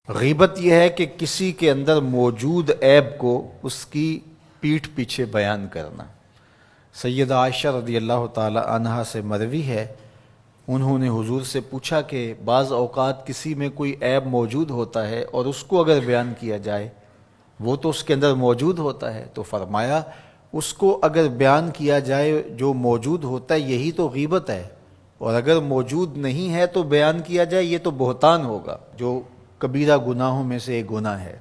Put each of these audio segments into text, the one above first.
غیبت یہ ہے کہ کسی کے اندر موجود عیب کو اس کی پیٹھ پیچھے بیان کرنا۔ سیدہ عائشہ رضی اللہ تعالی عنہا سے مروی ہے، انہوں نے حضور سے پوچھا کہ بعض اوقات کسی میں کوئی عیب موجود ہوتا ہے اور اس کو اگر بیان کیا جائے، وہ تو اس کے اندر موجود ہوتا ہے، تو فرمایا اس کو اگر بیان کیا جائے جو موجود ہوتا ہے یہی تو غیبت ہے، اور اگر موجود نہیں ہے تو بیان کیا جائے یہ تو بہتان ہوگا، جو کبیرہ گناہوں میں سے ایک گناہ ہے۔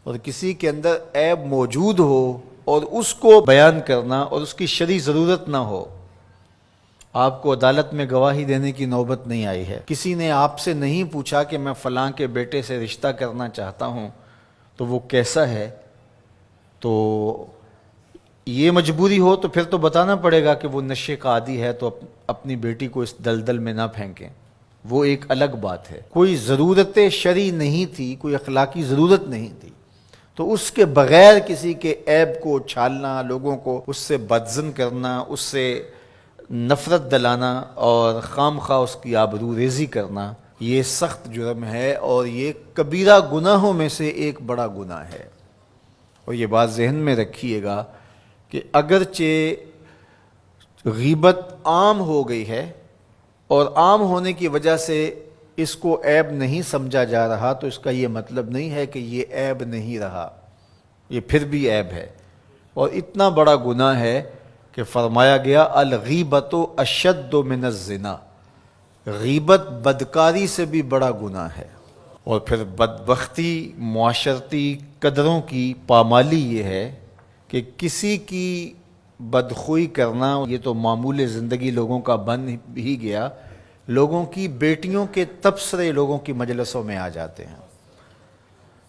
اور کسی کے اندر عیب موجود ہو اور اس کو بیان کرنا اور اس کی شرعی ضرورت نہ ہو۔ آپ کو عدالت میں گواہی دینے کی نوبت نہیں آئی ہے، کسی نے آپ سے نہیں پوچھا کہ میں فلاں کے بیٹے سے رشتہ کرنا چاہتا ہوں تو وہ کیسا ہے، تو یہ مجبوری ہو تو پھر تو بتانا پڑے گا کہ وہ نشے کا عادی ہے، تو اپنی بیٹی کو اس دلدل میں نہ پھینکیں، وہ ایک الگ بات ہے۔ کوئی ضرورت شرعی نہیں تھی، کوئی اخلاقی ضرورت نہیں تھی، تو اس کے بغیر کسی کے عیب کو چھالنا، لوگوں کو اس سے بدظن کرنا، اس سے نفرت دلانا اور خام خواہ اس کی آبرو ریزی کرنا، یہ سخت جرم ہے اور یہ کبیرہ گناہوں میں سے ایک بڑا گناہ ہے۔ اور یہ بات ذہن میں رکھیے گا کہ اگرچہ غیبت عام ہو گئی ہے اور عام ہونے کی وجہ سے اس کو عیب نہیں سمجھا جا رہا، تو اس کا یہ مطلب نہیں ہے کہ یہ عیب نہیں رہا، یہ پھر بھی عیب ہے، اور اتنا بڑا گناہ ہے کہ فرمایا گیا الغیبۃ اشد من الزنا، غیبت بدکاری سے بھی بڑا گناہ ہے۔ اور پھر بدبختی، معاشرتی قدروں کی پامالی یہ ہے کہ کسی کی بدخوئی کرنا یہ تو معمول زندگی لوگوں کا بن ہی گیا، لوگوں کی بیٹیوں کے تبصرے لوگوں کی مجلسوں میں آ جاتے ہیں۔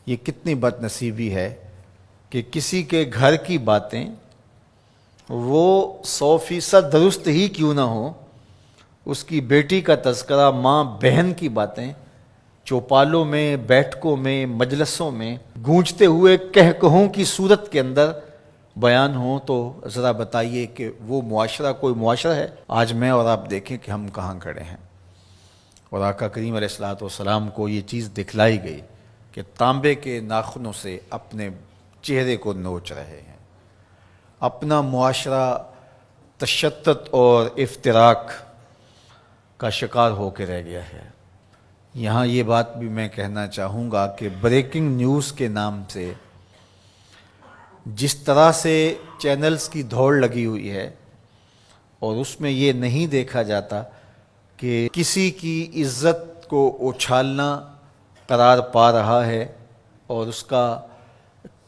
یہ کتنی بد نصیبی ہے کہ کسی کے گھر کی باتیں وہ 100% درست ہی کیوں نہ ہو، اس کی بیٹی کا تذکرہ، ماں بہن کی باتیں چوپالوں میں، بیٹھکوں میں، مجلسوں میں گونجتے ہوئے کہکہوں کی صورت کے اندر بیان ہوں، تو ذرا بتائیے کہ وہ معاشرہ کوئی معاشرہ ہے؟ آج میں اور آپ دیکھیں کہ ہم کہاں کھڑے ہیں۔ اور آقا کریم علیہ الصلوۃ والسلام کو یہ چیز دکھلائی گئی کہ تانبے کے ناخنوں سے اپنے چہرے کو نوچ رہے ہیں۔ اپنا معاشرہ تشدد اور افتراق کا شکار ہو کے رہ گیا ہے۔ یہاں یہ بات بھی میں کہنا چاہوں گا کہ بریکنگ نیوز کے نام سے جس طرح سے چینلز کی دوڑ لگی ہوئی ہے، اور اس میں یہ نہیں دیکھا جاتا کہ کسی کی عزت کو اچھالنا قرار پا رہا ہے اور اس کا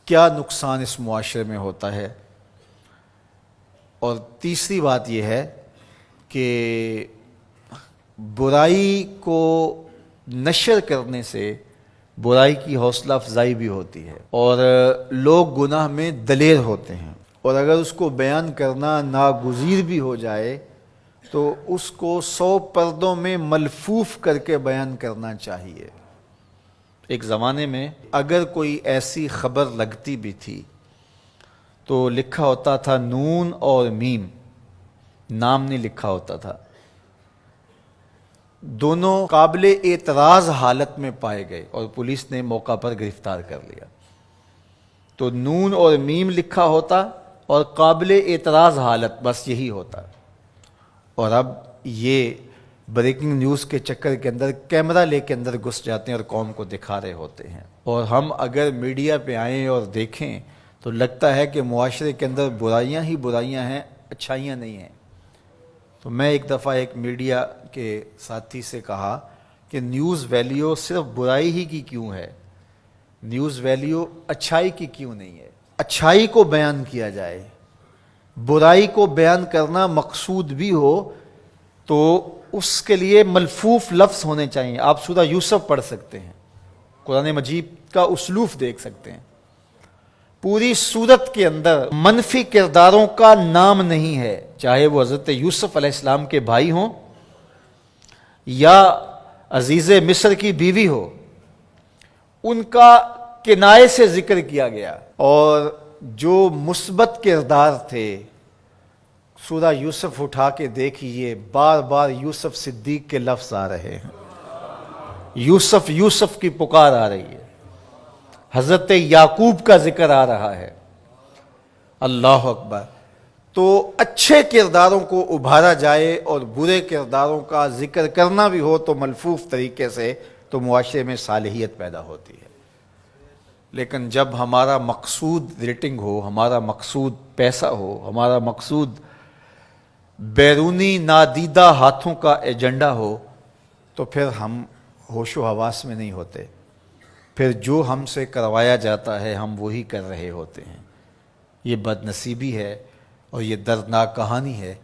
کیا نقصان اس معاشرے میں ہوتا ہے۔ اور تیسری بات یہ ہے کہ برائی کو نشر کرنے سے برائی کی حوصلہ افزائی بھی ہوتی ہے، اور لوگ گناہ میں دلیر ہوتے ہیں، اور اگر اس کو بیان کرنا ناگزیر بھی ہو جائے تو اس کو 100 پردوں میں ملفوف کر کے بیان کرنا چاہیے۔ ایک زمانے میں اگر کوئی ایسی خبر لگتی بھی تھی تو لکھا ہوتا تھا نون اور میم، نام نہیں لکھا ہوتا تھا، دونوں قابل اعتراض حالت میں پائے گئے اور پولیس نے موقع پر گرفتار کر لیا۔ تو نون اور میم لکھا ہوتا اور قابل اعتراض حالت، بس یہی ہوتا۔ اور اب یہ بریکنگ نیوز کے چکر کے اندر کیمرہ لے کے اندر گھس جاتے ہیں اور قوم کو دکھا رہے ہوتے ہیں، اور ہم اگر میڈیا پہ آئیں اور دیکھیں تو لگتا ہے کہ معاشرے کے اندر برائیاں ہی برائیاں ہیں، اچھائیاں نہیں ہیں۔ تو میں ایک دفعہ ایک میڈیا کے ساتھی سے کہا کہ نیوز ویلیو صرف برائی ہی کی کیوں ہے، نیوز ویلیو اچھائی کی کیوں نہیں ہے؟ اچھائی کو بیان کیا جائے، برائی کو بیان کرنا مقصود بھی ہو تو اس کے لیے ملفوف لفظ ہونے چاہیے۔ آپ سورہ یوسف پڑھ سکتے ہیں، قرآن مجید کا اسلوب دیکھ سکتے ہیں، پوری سورت کے اندر منفی کرداروں کا نام نہیں ہے، چاہے وہ حضرت یوسف علیہ السلام کے بھائی ہوں یا عزیز مصر کی بیوی ہو، ان کا کنایے سے ذکر کیا گیا۔ اور جو مثبت کردار تھے، سورہ یوسف اٹھا کے دیکھیے، بار بار یوسف صدیق کے لفظ آ رہے ہیں۔ یوسف یوسف کی پکار آ رہی ہے، حضرت یعقوب کا ذکر آ رہا ہے۔ اللہ اکبر۔ تو اچھے کرداروں کو ابھارا جائے اور برے کرداروں کا ذکر کرنا بھی ہو تو ملفوف طریقے سے، تو معاشرے میں صالحیت پیدا ہوتی ہے۔ لیکن جب ہمارا مقصود ریٹنگ ہو، ہمارا مقصود پیسہ ہو، ہمارا مقصود بیرونی نادیدہ ہاتھوں کا ایجنڈا ہو، تو پھر ہم ہوش و حواس میں نہیں ہوتے، پھر جو ہم سے کروایا جاتا ہے ہم وہی کر رہے ہوتے ہیں۔ یہ بد نصیبی ہے اور یہ دردناک کہانی ہے